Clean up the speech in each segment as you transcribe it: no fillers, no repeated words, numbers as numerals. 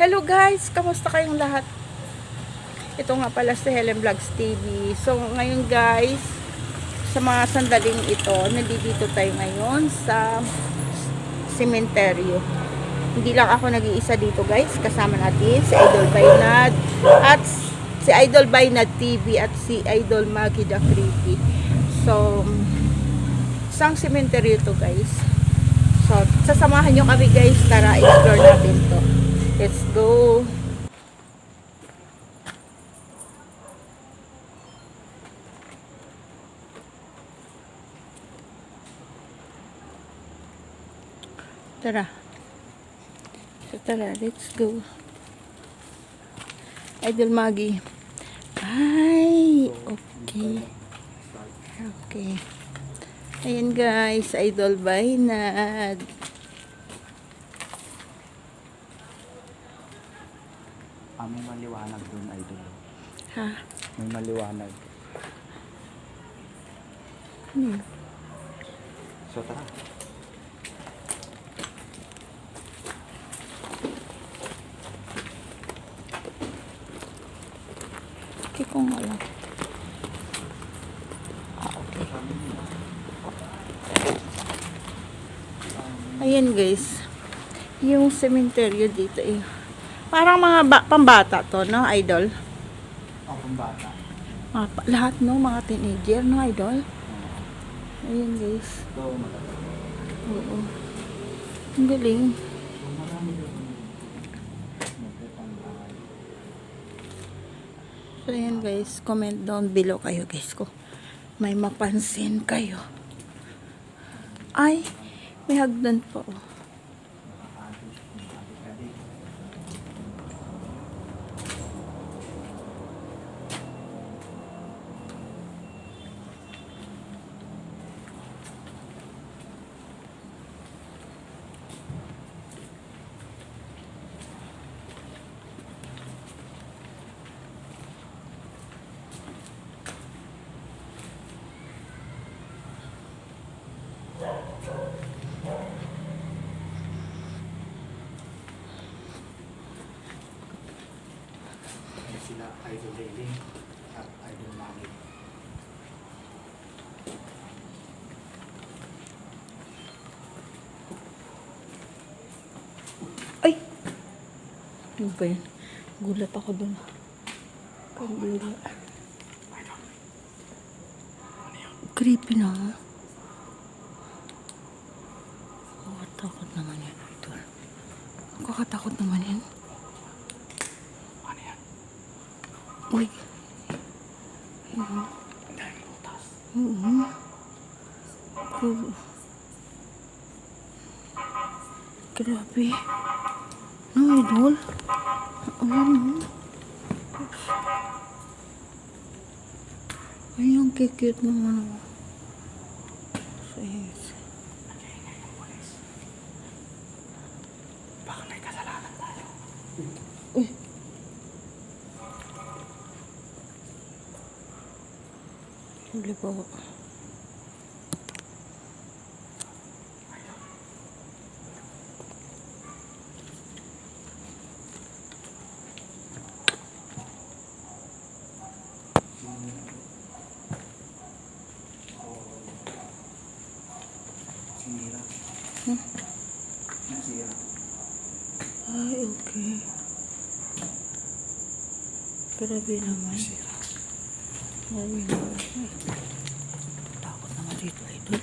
Hello guys, kamusta kayong lahat? Ito nga pala si Helen Vlogs TV. So ngayon guys, sa mga sandaling ito, nandito tayo ngayon sa sementeryo. Hindi lang ako nag-iisa dito guys, kasama natin si Idol Baynad at si Idol Baynad TV at si Idol Maggie the Creepy. So isang sementeryo to guys. So sasamahan nyo kami guys, tara explore natin to. Let's go. Tara. So, tara, let's go. Idol Maggie. Ay, okay. Okay. Ayan guys, Idol Baynad. May maliwanag dun, Idol. Ha? May maliwanag. So, tara. Okay, kung wala. Okay. Ayan guys. Yung sementeryo dito eh. Parang mga pambata to, no, Idol? Akong bata. Lahat, no? Mga teenager, no, Idol? Ayan guys. So, malaki. Oo. Ang galing. So, marami doon. Magpapangbahay. So, ayan guys. Comment down below kayo guys ko. May mapansin kayo. Ay, may hagdan po. Sila Idol Daily at Idol Maggie. Ay! Ano ba yun? Gulat ako dun. Kandila. Creepy na. Nakakatakot naman yan, Idol. Nakakatakot naman yan. Ano yan? Uy. Ang daming butas. Grabe. No, Idol. Ayan, no. Ay, ang cute naman. Yes. Baka may kasalanan tayo. Uy. Huli po. Sinira. Nasira. Ay, okay. Grabe naman. Nasira. Grabe naman. Ay. Takot naman dito, Idol.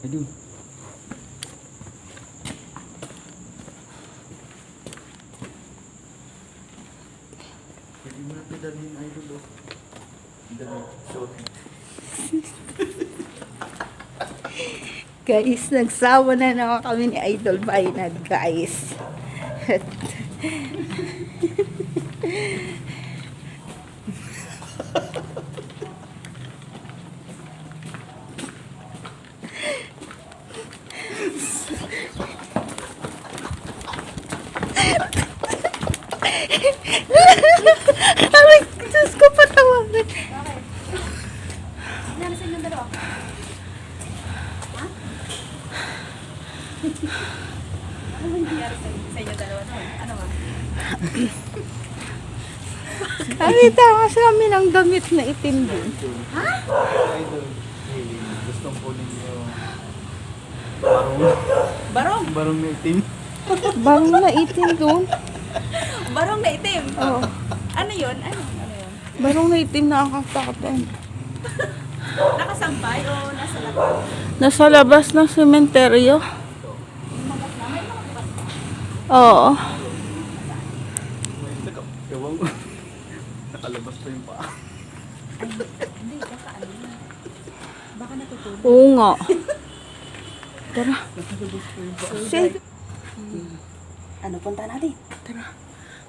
Idol. Pwede mo na pedalin, Idol. Pedalin. Sorry. Guys, nagsawa na naman kami ni Idol Baynad, guys. Ay, Diyos ko, patawanan. Namin sa inyong dalawa. Ano ba nangyari sa inyo dalawa noon? Ano ba? Nakita kasi kami ng damit na itim din. Idol. Gustong kunin yung Barong! barong na itim. Barong na itim doon. Barong na itim! Oo. Ano yun? Ano yun? Barong na itim na nakakatakot. Nakasampay o nasa labas? Nasa labas ng sementeryo. Oo. Ewan ko. Nakalabas pa yung paa. Hindi, baka ano na. Baka natutulog. Oo nga. Tara. Nakalabas pa yung paa. Say, Ano, punta natin? tara.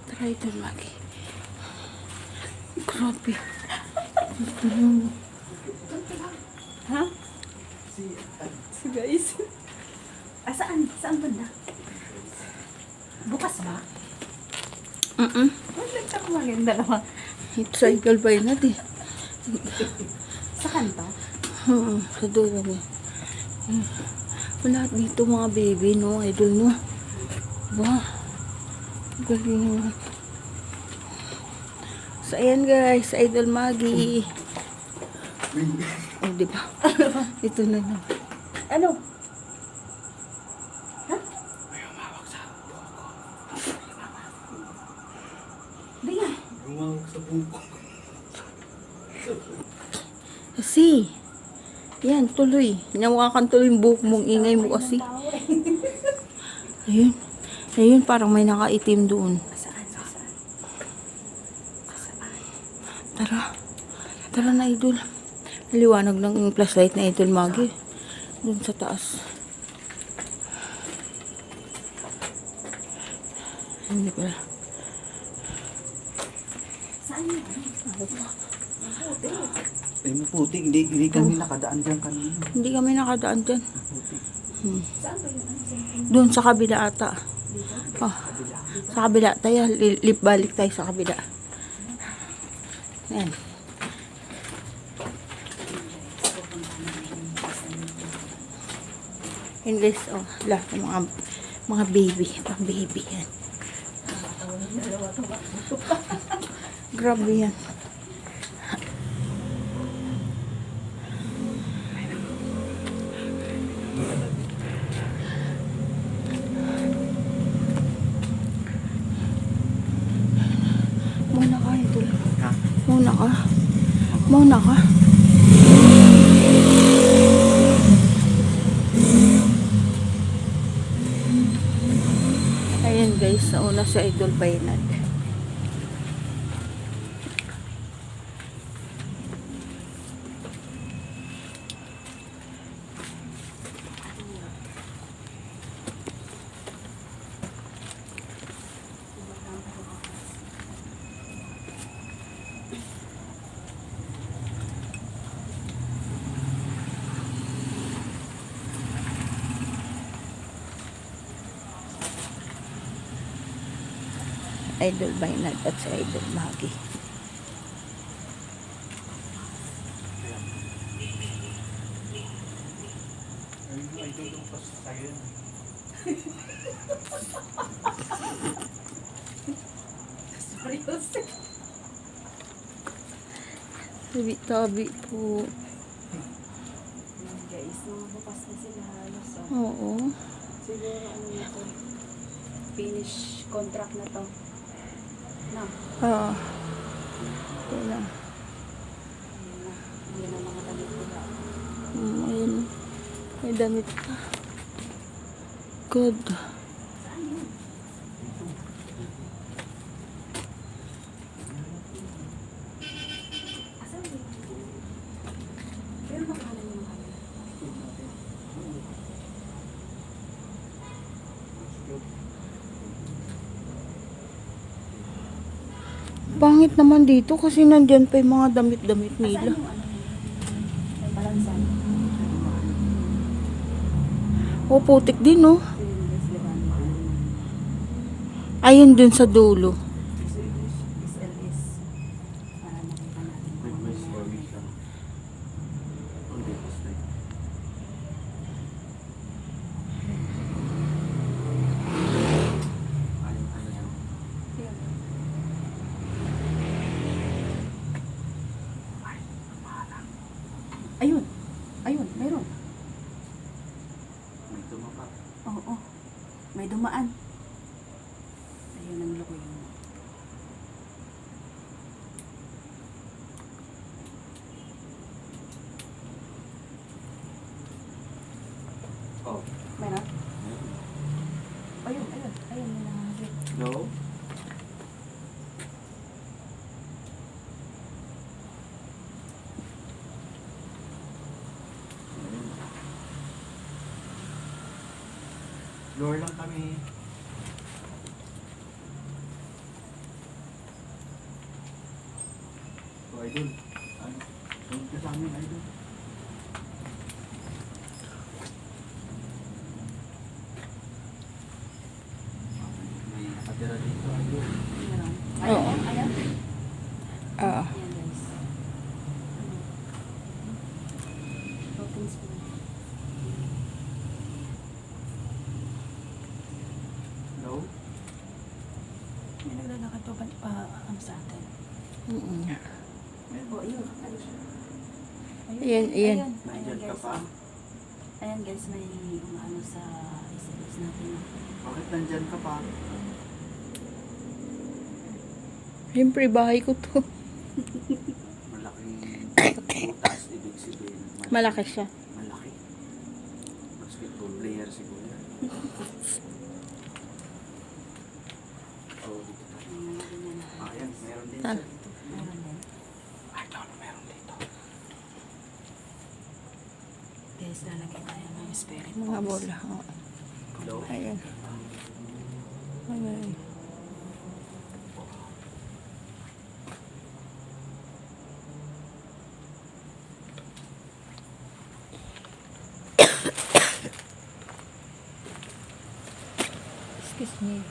Tara ito, Maggie. Grabe. Ha? Si guys. Saan? Saan banda? Bukas ba? Huwag nagtakuha yung dalawa. Cycle ba yun natin? Sa kanto? Sa dulo niya. Wala dito mga baby, no? Idol, no? Ba? Galing naman. So, ayan guys. Idol Maggie. Oh, di ba? Ito na naman. Ano? Di nga. Gumawag sa buko. Kasi, yan, tuloy. Nawakan tuloy yung buhok mong ingay mo kasi. Ayun. Ayun, parang may nakaitim doon. Saan? Tara. Tara na, idol. Liwanag ng flashlight na idol, Maggie. Doon sa taas. Hindi pala. Saan yun? Ay, maputi. Hindi kami nakadaan dyan kanina. Hindi kami nakadaan dyan. Saan ba yun? Doon sa kabila ata. Oh, sa kabila. Tayo, balik tayo sa kabila. Yan. Yan guys, oh, lahat ng mga baby, pang baby yan. Grabe yan. Muna ka, idol. Ha? Muna ka. Muna ka. Ayan guys, nauna si Idol Baynad. Idol Baynad at si Idol Maggie. Seryoso? Tabi-tabi po. Guys, bukas na sila halos. Oo. Siguro ano na to? Finish contract na to. No? Ah. Ito lang. Hindi na mga damit nila. Ayun. May damit pa. Good. Saan yun? Asan yun? Pero makahalan yung camera. Pangit naman dito kasi nandyan pa yung mga damit-damit Saan nila. yung ano? May balansan. O, putik din, no? Ito yung guys, diba? Ayun dun sa dulo. SLS. Para makita natin. May kung ano story meron. siya. Hindi, basta. May dumaan. Ayun ang loko yun. Oh. Meron? Ayun, ayun. Ayun, may nangangagit. No? Floor lang kami. So, idol. Ano? Sunod ka sa amin, idol. May nakatira dito, idol. Meron. Oo. Ayan, ayan. Oo. Ayan guys. Broken spoon. Hello? May naglalakad pa ano sa atin. Mm. Oh, ayun. Ayan, ayan. Ayan Nandyan ka guys. pa? Ayan guys, may umaano sa SMS natin. Bakit nandyan ka pa? Siyempre, bahay ko to. Malaking butas, ibig sabihin. Malaki siya. Malaki. Basketball player siguro yan. Oh, dito tayo. Ayan, meron din siya Tara. dito. Meron din. Ay, ano meron dito? Guys, lalagay tayo ng spirit Mga box. bola. Oo. Hello? Ayan. Ayan. Excuse me.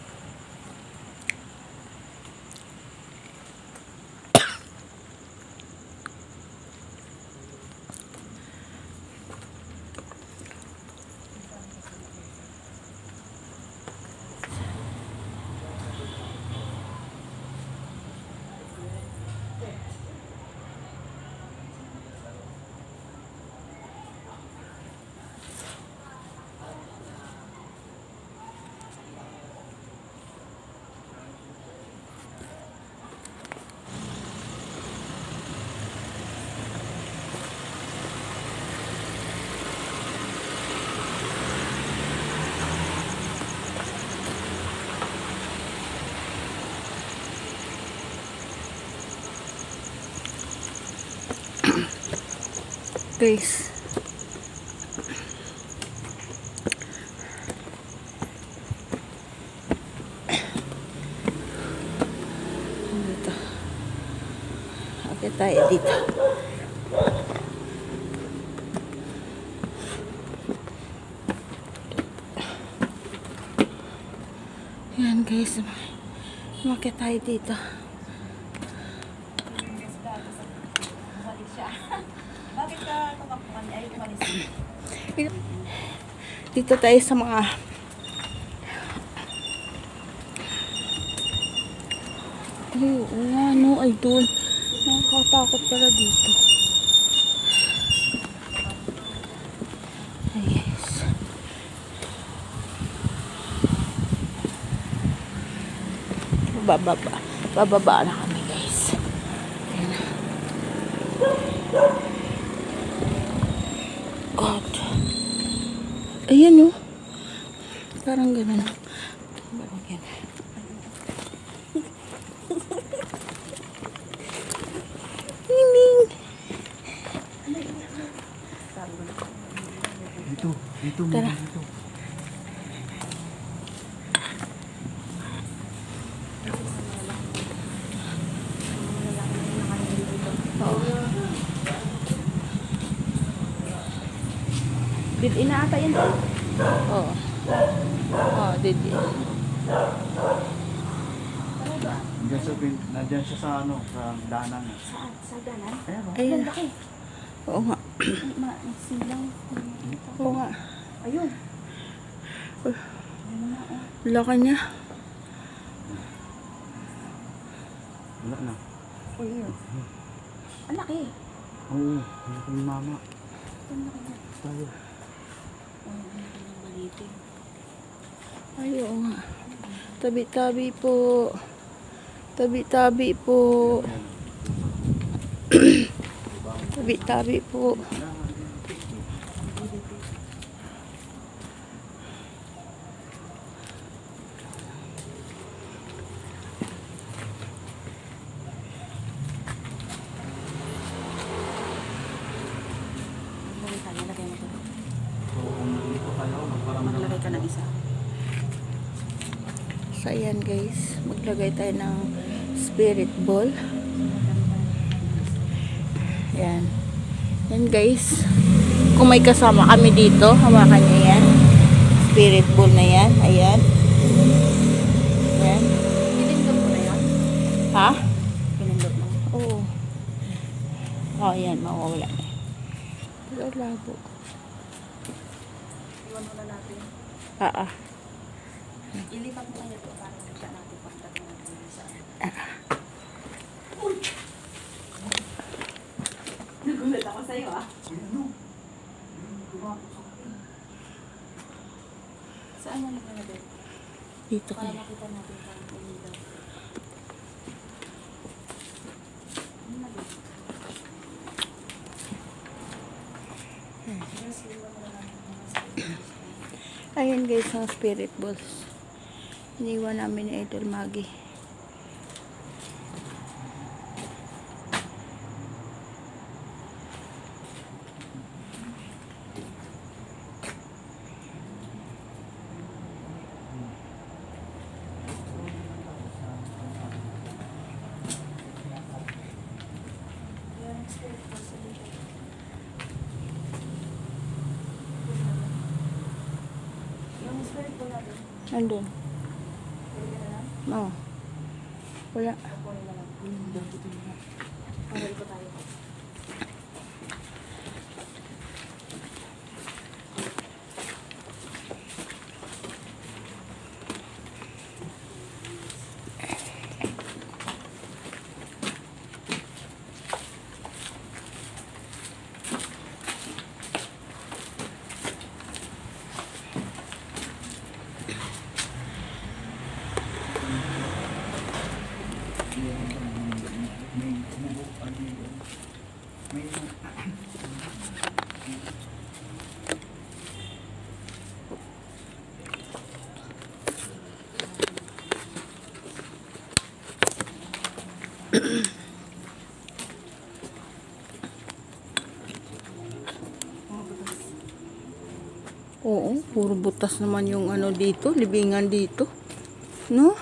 Guys. Dito. Okay tayo dito. Yan guys. Umakyat tayo dito. Bumalik siya. Bakit ka tumakbuhan? Ay, umalis. Dito tayo sa mga ay, wala no, ay doon. Nakakatakot pala dito. Ay, yes. Bababa na kami guys. Ayan. God. Ayan oh. Parang ganun. Parang ganun. Hining. Dito Tara. muna dito. Did inaata yan doon? Oo. Oo, didi. Nandiyan siya sa ano, sa danan. Saan? Sa danan? Ayan o. Ayan. Laki. Oo nga. Silang. Oo nga. Ayun. Ayun na oh. Laki niya. Wala na. Oh, yun. Ang laki. Oo, wala kami mama. Ang laki na. Tayo. Oh, ang laki ng malitin. Ayun nga. Tabi-tabi po. Tabi-tabi po. Tabi-tabi po. Lagay mo to. So, kung nandito kayo, Maglagay ka ng isa. So, ayan guys. Maglagay tayo ng spirit ball. Ayan. Yan guys. Kung may kasama kami dito, hawakan nyo yan. Spirit ball na yan. Ayan. Ayan. Pinindot mo na yan? Ha? Pinindot mo. Oo. Oh, ayan. Mawawala na. Pero labo. Iwan mo na natin. Ilipat mo kayo ito para makita natin pagdating natin sa Nagulat ako sa'yo ah. Saan mo nagalagay? Dito Para kayo. makita natin kung pinindot. Ano na ba? Yes, iwan mo na natin mga sa Ayan guys, ang spirit balls. Iniwan namin ni Idol Maggie. Yung spirit ko natin. Nandun. Oo. Wala. Kukunin na lang. Pagay ko tayo. Oo, puro butas naman yung ano dito, libingan dito. No?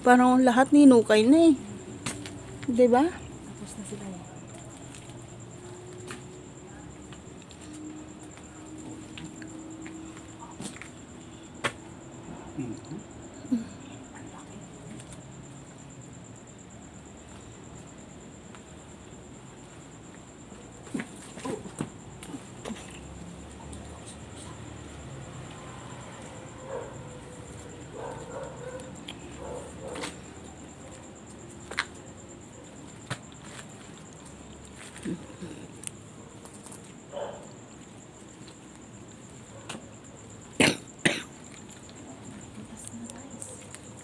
Parang lahat ninukay na eh. 'Di ba? Tapos na sila eh.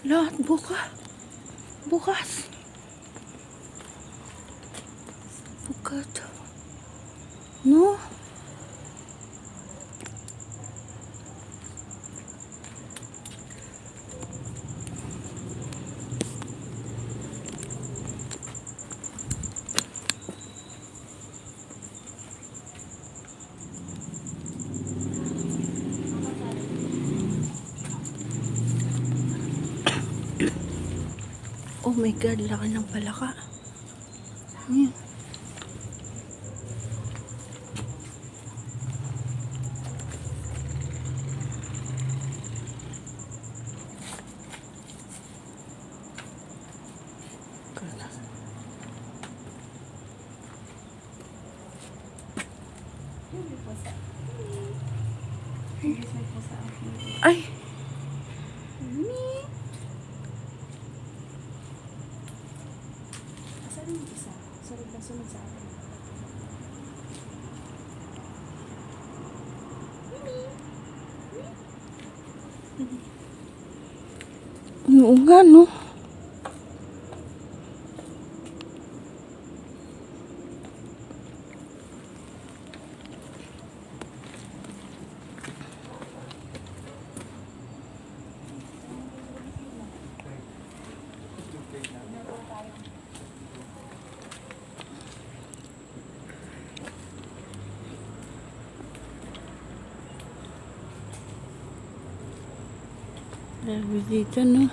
Lahat buka. Bukas. Bukat. No? Oh my God, laki ng palaka. Ayan. Ay! Asan yung isa? Sunod na sunod sa atin. Oo nga, no? Dami dito, no?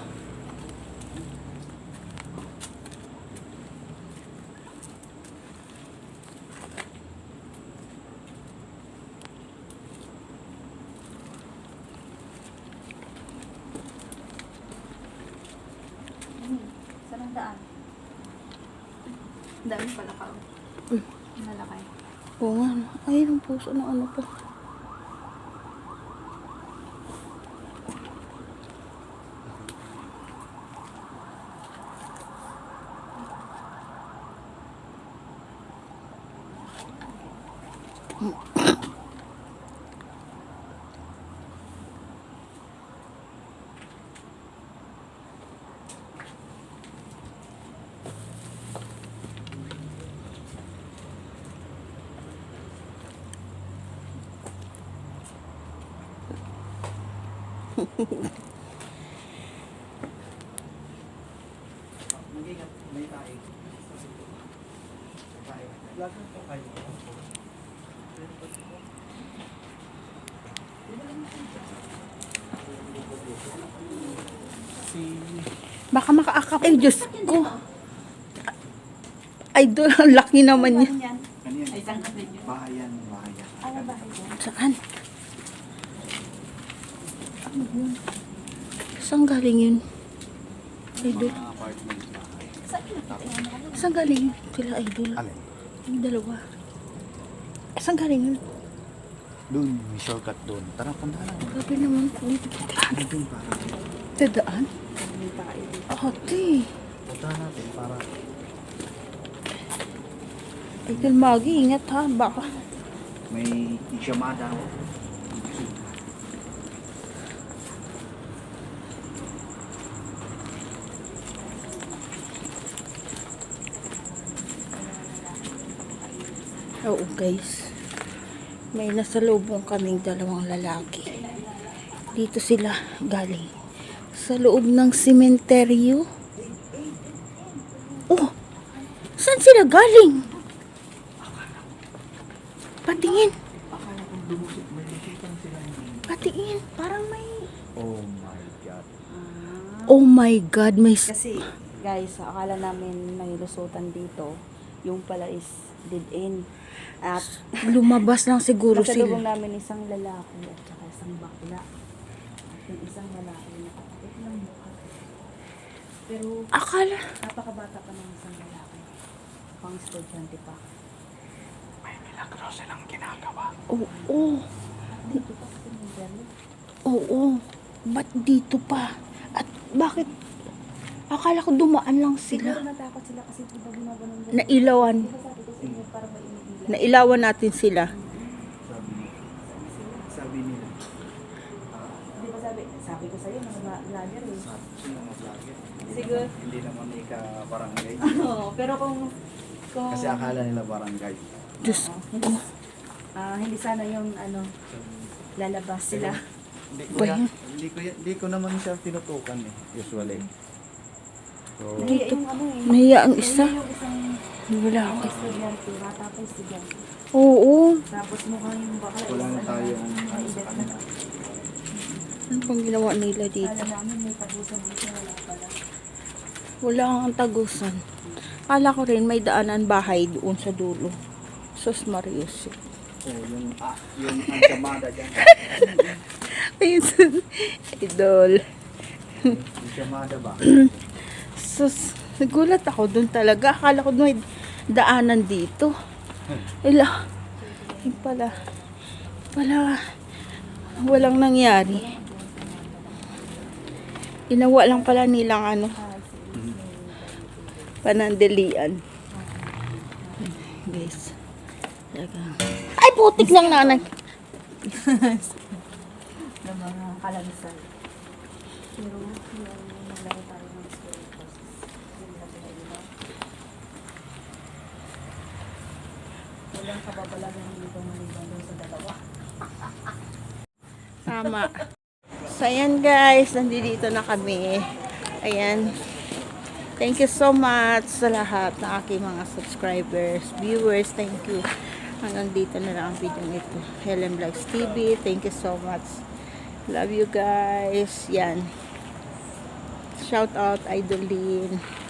Saan ang daan? Daan pala ka. Malakay. Oo nga, no? Ay, ang puso ng ano pa. Mag-ingat, may tayo. Tayo. Vlog po kayo. Si... Baka makaakap. Ay, Diyos ko. Ay, doon. Ang laki naman niya. Yan. Ano yan? Ay, saan ka din yun? Bahayan, bahayan. Ano ba ito? Saan? Saan galing yun? Idol. Mga apartment bahay. Saan pinakita yan? Saan galing yun? Sila idol. Alin? Yung dalawa. Saan galing yun? Doon, may shortcut doon. Tara, punta lang. Grabe naman po. Doon para. Dadaan? May tayo dito. Ate. Punta natin para. Idol Magi, ingat ha. Baka. May isyamada. Oo guys. May nasalubong kaming dalawang lalaki. Dito sila galing. Sa loob ng sementeryo. Oh! Saan sila galing? Patingin. Akala kong lumusot, may lusutan sila. Patingin. Parang may... Oh my God. Oh my God. May... Kasi, guys, akala namin may lusutan dito. Yung pala is dead end. At Lumabas lang siguro nasalubong sila. namin isang lalaki at saka isang bakla. At yung isang lalaki nakakapit ng mukha. Pero Akala... napakabata pa ng isang lalaki. Pang estudyante pa. May milagro silang ginagawa. Oo. Dito pa sa cemetery. Oo. Ba't dito pa? At bakit? Akala ko dumaan lang Siguro sila. natakot sila kasi diba gumaganon doon. Nailawan. Diba sabi ko sa inyo para mainigila. Nailawan natin sila. Sabi nila. Diba sabi ko sa'yo, mga vlogger eh. Sino mga vlogger? Siguro. Hindi naman ika barangay. Oo, pero kung Kasi akala nila barangay. Diyos ko. hindi sana yung lalabas sila. Hindi ko naman siya tinutukan eh, usually. So, Nahiya yung eh. Nahiya ang isa. Nahiya yung isang Wala ako. estudyante, bata pa estudyante. Oo. Tapos mukhang yung bakla wala na tayong may sa edad na. kanila. Ano pang ginawa nila dito? Kala namin may tabusan dito, wala pala. Wala ang tagusan. Kala ko rin may daanan bahay doon sa dulo. Sus Marius. Oh, yung ansamada dyan. Ayun. Idol. Yung ansamada ba? Sus, nagulat ako doon talaga. Akala ko may daanan dito. Ila. Yung pala. Walang nangyari. Ginawa lang pala nilang panandalian. Guys. Talagang. Ay, putik lang nanay. Ng mga kalamisan. Pero yung naglaro Walang kababalagan dito maliban doon sa dalawa. Tama. So, ayan guys, nandito na kami. Ayan. Thank you so much sa lahat ng aking mga subscribers, viewers. Thank you. Hanggang dito na lang ang video nito. Helen Vlogs TV. Thank you so much. Love you guys. Yan. Shout out, Idolin.